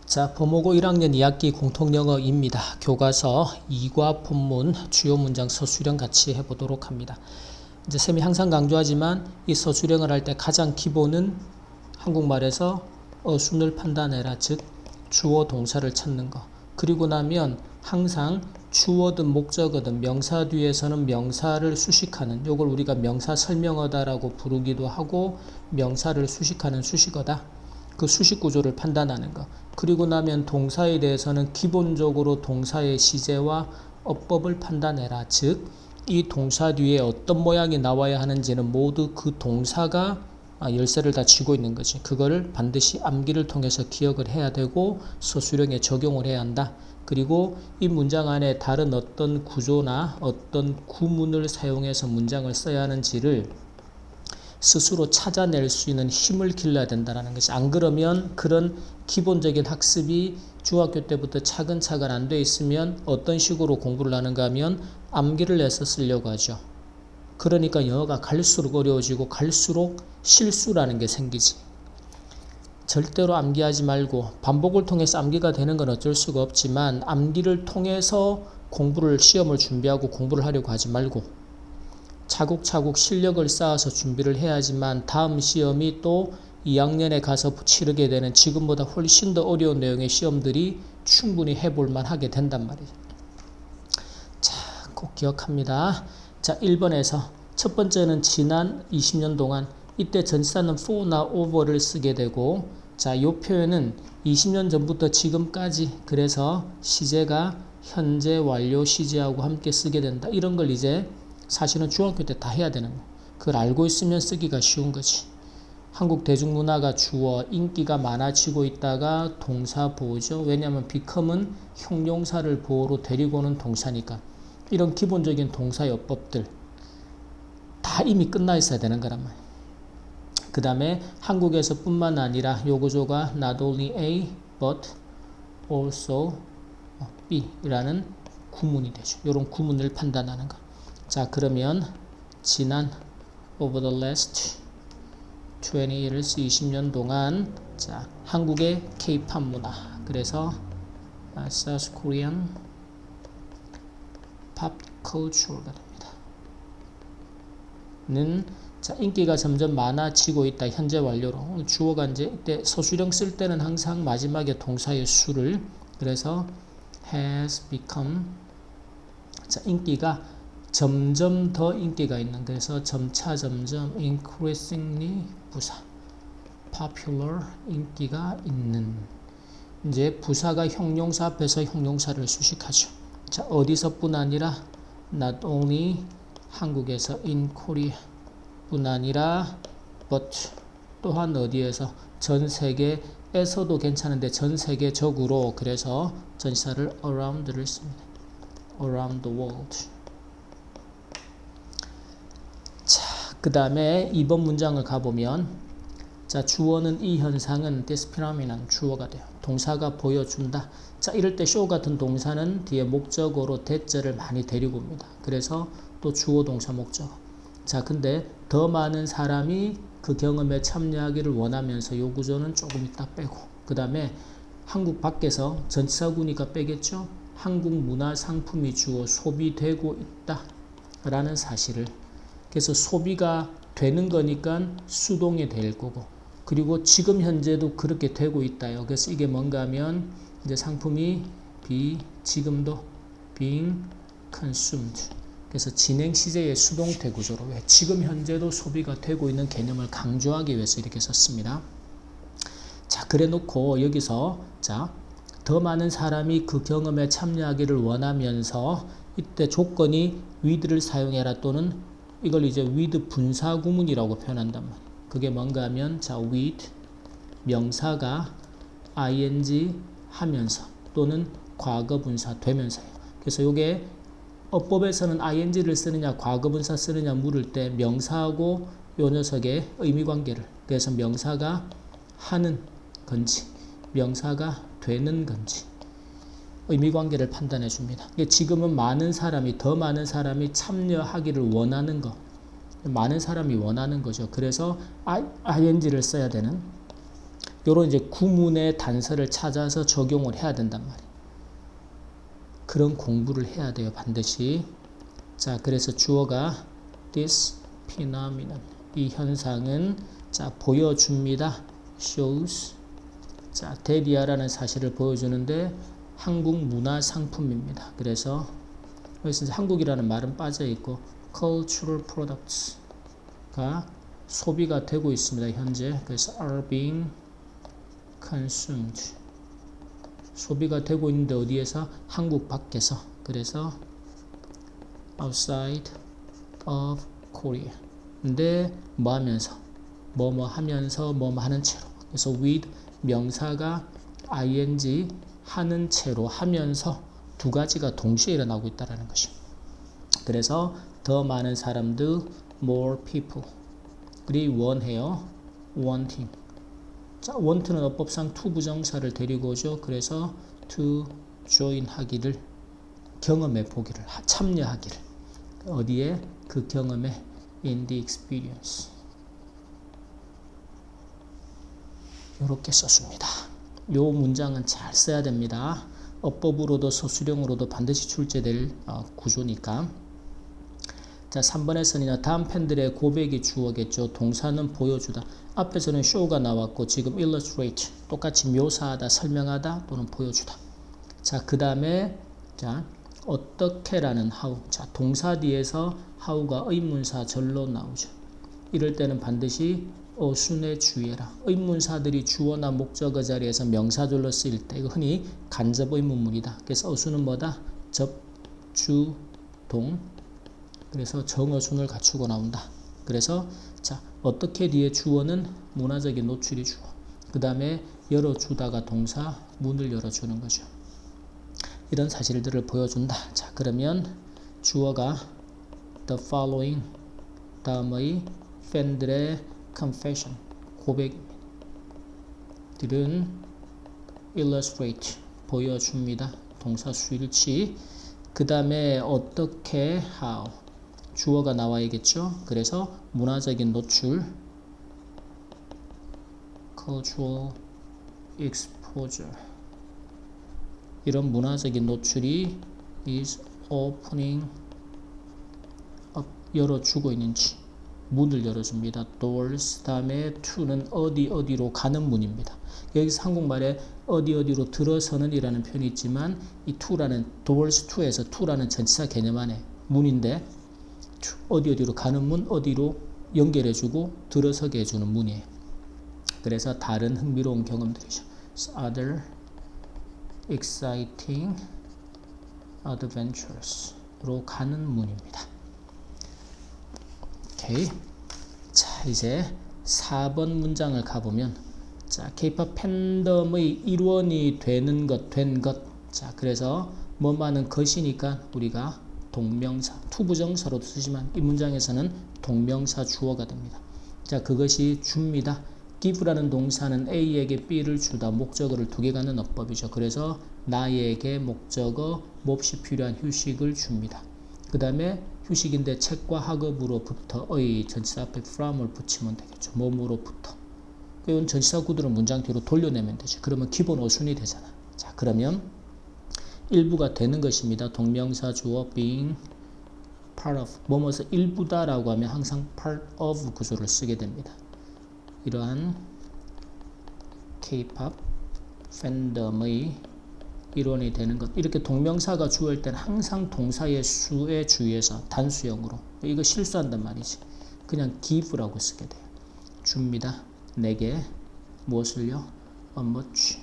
자, 범호고 1학년 2학기 공통영어입니다. 교과서 2과 본문 주요 문장 서술형 같이 해보도록 합니다. 이제 쌤이 항상 강조하지만 이 서술형을 할 때 가장 기본은 한국말에서 어순을 판단해라, 즉 주어 동사를 찾는 거. 그리고 나면 항상 주어든 목적어든 명사 뒤에서는 명사를 수식하는, 요걸 우리가 명사 설명어다라고 부르기도 하고 명사를 수식하는 수식어다. 그 수식 구조를 판단하는 거. 그리고 나면 동사에 대해서는 기본적으로 동사의 시제와 어법을 판단해라. 즉, 이 동사 뒤에 어떤 모양이 나와야 하는지는 모두 그 동사가 열쇠를 다 쥐고 있는 거지. 그거를 반드시 암기를 통해서 기억을 해야 되고 서술형에 적용을 해야 한다. 그리고 이 문장 안에 다른 어떤 구조나 어떤 구문을 사용해서 문장을 써야 하는지를 스스로 찾아낼 수 있는 힘을 길러야 된다는 것이. 안 그러면 그런 기본적인 학습이 중학교 때부터 차근차근 안 돼 있으면 어떤 식으로 공부를 하는가 하면 암기를 해서 쓰려고 하죠. 그러니까 영어가 갈수록 어려워지고 갈수록 실수라는 게 생기지. 절대로 암기하지 말고, 반복을 통해서 암기가 되는 건 어쩔 수가 없지만 암기를 통해서 시험을 준비하고 공부를 하려고 하지 말고 차곡차곡 실력을 쌓아서 준비를 해야지만 다음 시험이 또 2학년에 가서 치르게 되는 지금보다 훨씬 더 어려운 내용의 시험들이 충분히 해볼만 하게 된단 말이죠. 자, 꼭 기억합니다. 자, 1번에서 첫 번째는 지난 20년 동안, 이때 전치사는 for나 over를 쓰게 되고, 자, 이 표현은 20년 전부터 지금까지, 그래서 시제가 현재 완료 시제하고 함께 쓰게 된다. 이런 걸 이제 사실은 중학교 때 다 해야 되는 거. 그걸 알고 있으면 쓰기가 쉬운 거지. 한국 대중문화가 주어, 인기가 많아지고 있다가 동사 보호죠. 왜냐하면 become은 형용사를 보호로 데리고 오는 동사니까. 이런 기본적인 동사의 어법들 다 이미 끝나 있어야 되는 거란 말이야. 그 다음에 한국에서 뿐만 아니라 요 구조가 not only A but also B 라는 구문이 되죠. 이런 구문을 판단하는 거. 자, 그러면 지난 over the last 20 years 20년 동안, 자, 한국의 K-pop 문화, 그래서 South Korean pop culture가 됩니다. 는, 자, 인기가 점점 많아지고 있다. 현재 완료로. 주어가 이제 이때 서술형 쓸 때는 항상 마지막에 동사의 수를, 그래서 has become, 자, 인기가 점점 더 인기가 있는, 그래서 점차 점점 increasingly 부사 popular 인기가 있는. 이제 부사가 형용사 앞에서 형용사를 수식하죠. 자, 어디서뿐 아니라 not only 한국에서 in Korea 뿐 아니라 but 또한 어디에서 전 세계에서도 괜찮은데 전 세계적으로, 그래서 전치사를 around를 씁니다. around the world. 그 다음에 2번 문장을 가보면, 자, 주어는 이 현상은 this phenomenon 주어가 돼요. 동사가 보여준다. 자, 이럴 때 show 같은 동사는 뒤에 목적어로 대절을 많이 데리고 옵니다. 그래서 또 주어 동사 목적어. 자, 근데 더 많은 사람이 그 경험에 참여하기를 원하면서 요 구조는 조금 이따 빼고, 그 다음에 한국 밖에서 전치사구니까 빼겠죠. 한국 문화 상품이 주어 소비되고 있다 라는 사실을, 그래서 소비가 되는 거니까 수동이 될 거고, 그리고 지금 현재도 그렇게 되고 있다요. 그래서 이게 뭔가 하면 이제 상품이 지금도 being consumed. 그래서 진행 시제의 수동태 구조로, 왜 지금 현재도 소비가 되고 있는 개념을 강조하기 위해서 이렇게 썼습니다. 자, 그래 놓고 여기서, 자, 더 많은 사람이 그 경험에 참여하기를 원하면서, 이때 조건이 with를 사용해라 또는 이걸 이제 with 분사 구문이라고 표현한단 말이에요. 그게 뭔가 하면, 자, with 명사가 ing 하면서 또는 과거 분사 되면서예요. 그래서 이게 어법에서는 ing를 쓰느냐 과거 분사 쓰느냐 물을 때 명사하고 요 녀석의 의미 관계를, 그래서 명사가 하는 건지 명사가 되는 건지 의미 관계를 판단해 줍니다. 지금은 더 많은 사람이 참여하기를 원하는 거, 많은 사람이 원하는 거죠. 그래서 ing를 써야 되는, 요런 이제 구문의 단서를 찾아서 적용을 해야 된단 말이에요. 그런 공부를 해야 돼요, 반드시. 자, 그래서 주어가 this phenomenon, 이 현상은 자, 보여줍니다. shows. 자, 데리아라는 사실을 보여주는데 한국 문화 상품입니다. 그래서 여기서 한국이라는 말은 빠져 있고 cultural products가 소비가 되고 있습니다. 현재. 그래서 are being consumed. 소비가 되고 있는데 어디에서? 한국 밖에서. 그래서 outside of Korea. 근데 뭐 하면서? 뭐뭐 하면서 뭐뭐 하는 채로. 그래서 with 명사가 ing 하는 채로 하면서 두 가지가 동시에 일어나고 있다는 것이죠. 그래서 더 많은 사람들 more people 이 원해요. wanting. 자, want는 어법상 to 부정사를 데리고 오죠. 그래서 to join 하기를, 경험해 보기를, 참여하기를. 어디에? 그 경험에 in the experience. 이렇게 썼습니다. 요 문장은 잘 써야 됩니다. 어법으로도 서술형으로도 반드시 출제될 구조니까. 자, 3번에서는 다음 팬들의 고백이 주어겠죠. 동사는 보여주다. 앞에서는 show가 나왔고 지금 illustrate, 똑같이 묘사하다, 설명하다 또는 보여주다. 자, 그 다음에 자, 어떻게라는 how. 자, 동사 뒤에서 how가 의문사 절로 나오죠. 이럴 때는 반드시 어순에 주의해라. 의문사들이 주어나 목적어 자리에서 명사절로 쓰일 때 이거 흔히 간접 의문문이다. 그래서 어순은 뭐다? 접, 주, 동. 그래서 정어순을 갖추고 나온다. 그래서 자, 어떻게 뒤에 주어는 문화적인 노출이 주어. 그 다음에 열어주다가 동사, 문을 열어주는 거죠. 이런 사실들을 보여준다. 자, 그러면 주어가 the following, 다음의 팬들의 confession, 고백들은 illustrate, 보여줍니다. 동사 수일치. 그 다음에 어떻게, how, 주어가 나와야겠죠. 그래서 문화적인 노출, cultural exposure, 이런 문화적인 노출이 is opening up, 열어주고 있는지, 문을 열어줍니다. doors. 다음에 to는 어디로 가는 문입니다. 여기서 한국말에 어디로 들어서는 이라는 표현이 있지만 이 to라는 doors to에서 to라는 전치사 개념 안에 문인데 어디로 가는 문, 어디로 연결해주고 들어서게 해주는 문이에요. 그래서 다른 흥미로운 경험들이죠. other exciting adventures로 가는 문입니다. 오케이. 자, 이제 4번 문장을 가보면 자, K-pop 팬덤의 일원이 되는 것, 된 것. 자, 그래서 뭐하는 것이니까 우리가 동명사, 투부정사로도 쓰지만 이 문장에서는 동명사 주어가 됩니다. 자, 그것이 줍니다. give라는 동사는 A에게 B를 주다, 목적어를 두 개 갖는 어법이죠. 그래서 나에게 목적어, 몹시 필요한 휴식을 줍니다. 그 다음에 휴식인데 책과 학업으로부터의 전치사 앞에 from을 붙이면 되겠죠. 몸으로부터. 이건 전치사 구도를 문장 뒤로 돌려내면 되죠. 그러면 기본 어순이 되잖아. 자, 그러면 일부가 되는 것입니다. 동명사 주어 being part of, 뭐뭐서 일부다라고 하면 항상 part of 구조를 쓰게 됩니다. 이러한 K-pop 팬덤의 일원이 되는 것. 이렇게 동명사가 주어일 때는 항상 동사의 수에 주의해서 단수형으로. 이거 실수한단 말이지. 그냥 give라고 쓰게 돼요. 줍니다. 내게 무엇을요? much,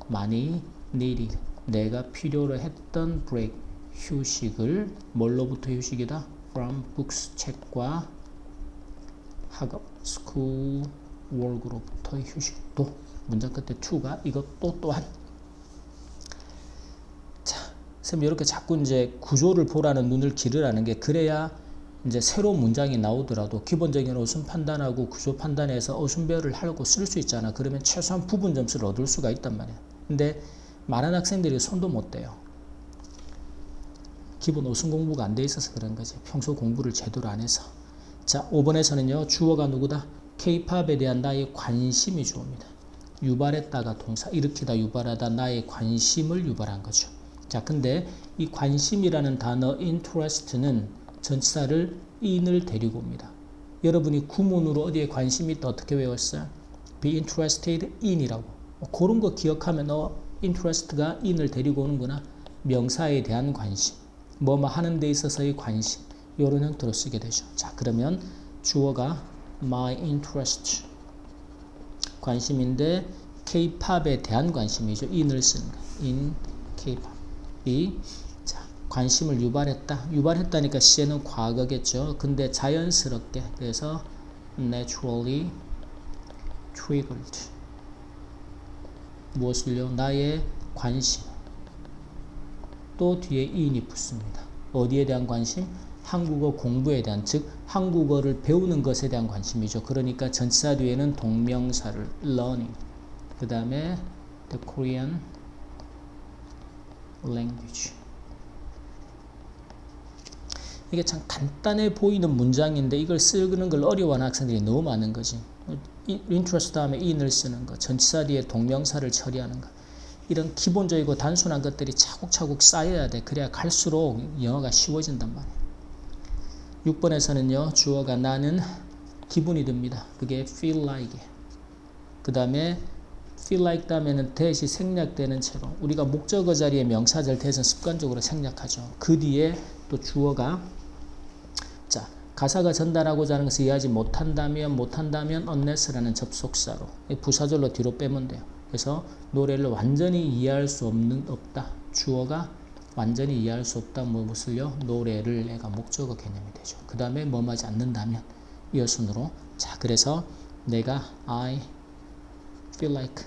많이, needed, 내가 필요로 했던 break, 휴식을. 뭘로부터 휴식이다? from books, 책과 학업, school, work로부터의 휴식도. 문장 끝에 to가 이것도 또한. 선생님 이렇게 자꾸 이제 구조를 보라는 눈을 기르라는 게, 그래야 이제 새로운 문장이 나오더라도 기본적인 어순 판단하고 구조 판단해서 어순별을 하려고 쓸 수 있잖아. 그러면 최소한 부분 점수를 얻을 수가 있단 말이야. 근데 많은 학생들이 손도 못 대요. 기본 어순 공부가 안 돼 있어서 그런 거지. 평소 공부를 제대로 안 해서. 자, 5번에서는요. 주어가 누구다? K-팝에 대한 나의 관심이 주어입니다. 유발했다가 동사, 일으키다, 유발하다, 나의 관심을 유발한 거죠. 자, 근데 이 관심이라는 단어 interest는 전치사를 in을 데리고 옵니다. 여러분이 구문으로 어디에 관심이 있다 어떻게 외웠어요? be interested in이라고. 그런 거 기억하면 interest가 in을 데리고 오는구나. 명사에 대한 관심, 뭐뭐 하는 데 있어서의 관심, 이런 형태로 쓰게 되죠. 자, 그러면 주어가 my interest, 관심인데 K-팝에 대한 관심이죠. in을 쓰는 거. in K-팝이 자, 관심을 유발했다. 유발했다니까 시에는 과거겠죠. 근데 자연스럽게, 그래서 naturally triggered, 무엇을요? 나의 관심. 또 뒤에 in이 붙습니다. 어디에 대한 관심? 한국어 공부에 대한, 즉 한국어를 배우는 것에 대한 관심이죠. 그러니까 전치사 뒤에는 동명사를 learning, 그 다음에 the Korean language. 이게 참 간단해 보이는 문장인데 이걸 쓰는 걸 어려워하는 학생들이 너무 많은 거지. interest 다음에 in을 쓰는 거, 전치사 뒤에 동명사를 처리하는 거, 이런 기본적이고 단순한 것들이 차곡차곡 쌓여야 돼. 그래야 갈수록 영어가 쉬워진단 말이에요. 6번에서는요, 주어가 나는 기분이 듭니다. 그게 feel like. 그 다음에 feel like 다음에는 대시 생략되는 채로, 우리가 목적어 자리에 명사절 대신 습관적으로 생략하죠. 그 뒤에 또 주어가, 자, 가사가 전달하고자 하는 것을 이해하지 못한다면 unless라는 접속사로 부사절로 뒤로 빼면 돼요. 그래서 노래를 완전히 이해할 수 없다. 주어가 완전히 이해할 수 없다. 무엇을요? 노래를. 애가 목적어 개념이 되죠. 그 다음에 뭐하지 않는다면 이어순으로. 자, 그래서 내가 I feel like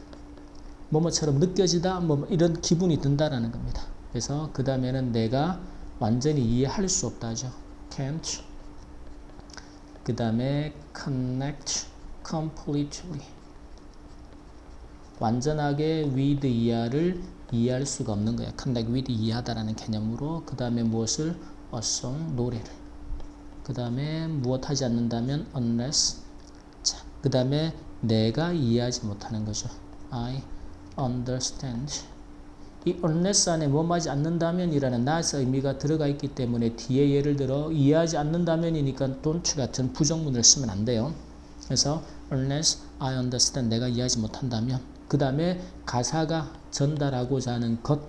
뭐뭐처럼 느껴지다, 뭐 이런 기분이 든다라는 겁니다. 그래서 그 다음에는 내가 완전히 이해할 수 없다죠. can't. 그 다음에 connect completely. 완전하게 with 이하를 이해할 수가 없는 거야. connect with 이해하다라는 개념으로. 그 다음에 무엇을? a song, 노래를. 그 다음에 무엇 하지 않는다면 unless. 자, 그 다음에 내가 이해하지 못하는 거죠. I understand. 이 unless 안에 뭐 하지 않는다면 이라는 not의 의미가 들어가 있기 때문에 뒤에 예를 들어 이해하지 않는다면이니까 don't 같은 부정문을 쓰면 안 돼요. 그래서 unless I understand, 내가 이해하지 못한다면. 그 다음에 가사가 전달하고자 하는 것,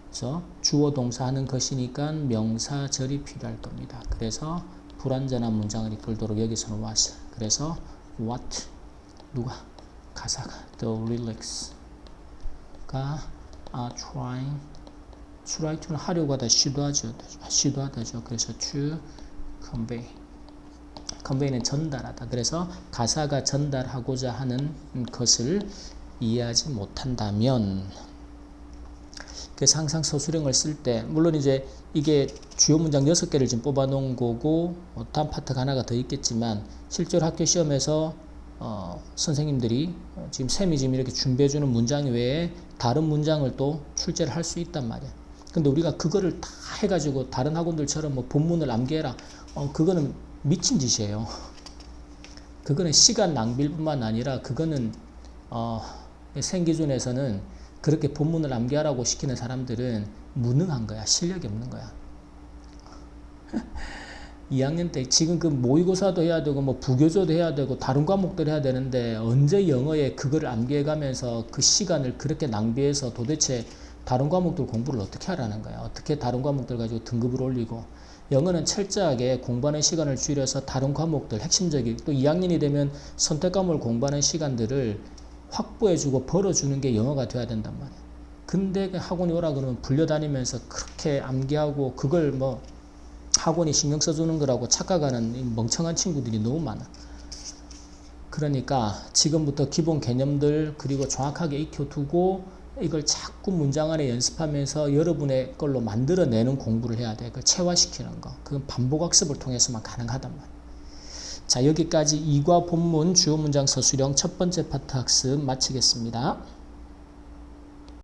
그래서 주어 동사 하는 것이니까 명사절이 필요할 겁니다. 그래서 불완전한 문장을 이끌도록 여기서는 was. 그래서 what, 누가? 가사가 the lyrics가 are try to는 하려고 하다, 시도하다죠. 그래서 to convey는 전달하다. 그래서 가사가 전달하고자 하는 것을 이해하지 못한다면, 그래서 항상 서술형을 쓸 때, 물론 이제 이게 주요 문장 6개를 지금 뽑아 놓은 거고 다음 파트가 하나가 더 있겠지만, 실제로 학교 시험에서 선생님들이 지금 쌤이 지금 이렇게 준비해 주는 문장 외에 다른 문장을 또 출제를 할 수 있단 말이야. 근데 우리가 그거를 다 해가지고 다른 학원들처럼 뭐 본문을 암기해라, 그거는 미친 짓이에요. 그거는 시간 낭비일 뿐만 아니라 그거는 생기준에서는 그렇게 본문을 암기하라고 시키는 사람들은 무능한 거야. 실력이 없는 거야. 2학년 때 지금 그 모의고사도 해야 되고 뭐 부교조도 해야 되고 다른 과목들 해야 되는데 언제 영어에 그거를 암기해가면서 그 시간을 그렇게 낭비해서 도대체 다른 과목들 공부를 어떻게 하라는 거야. 어떻게 다른 과목들 가지고 등급을 올리고. 영어는 철저하게 공부하는 시간을 줄여서 다른 과목들 핵심적인, 또 2학년이 되면 선택 과목을 공부하는 시간들을 확보해주고 벌어주는 게 영어가 돼야 된단 말이야. 근데 학원이 오라 그러면 불려다니면서 그렇게 암기하고 그걸 뭐 학원이 신경 써주는 거라고 착각하는 멍청한 친구들이 너무 많아. 그러니까 지금부터 기본 개념들 그리고 정확하게 익혀두고 이걸 자꾸 문장 안에 연습하면서 여러분의 걸로 만들어내는 공부를 해야 돼. 그 체화시키는 거. 그건 반복학습을 통해서만 가능하단 말이야. 자, 여기까지 2과 본문 주요 문장 서술형 첫 번째 파트 학습 마치겠습니다.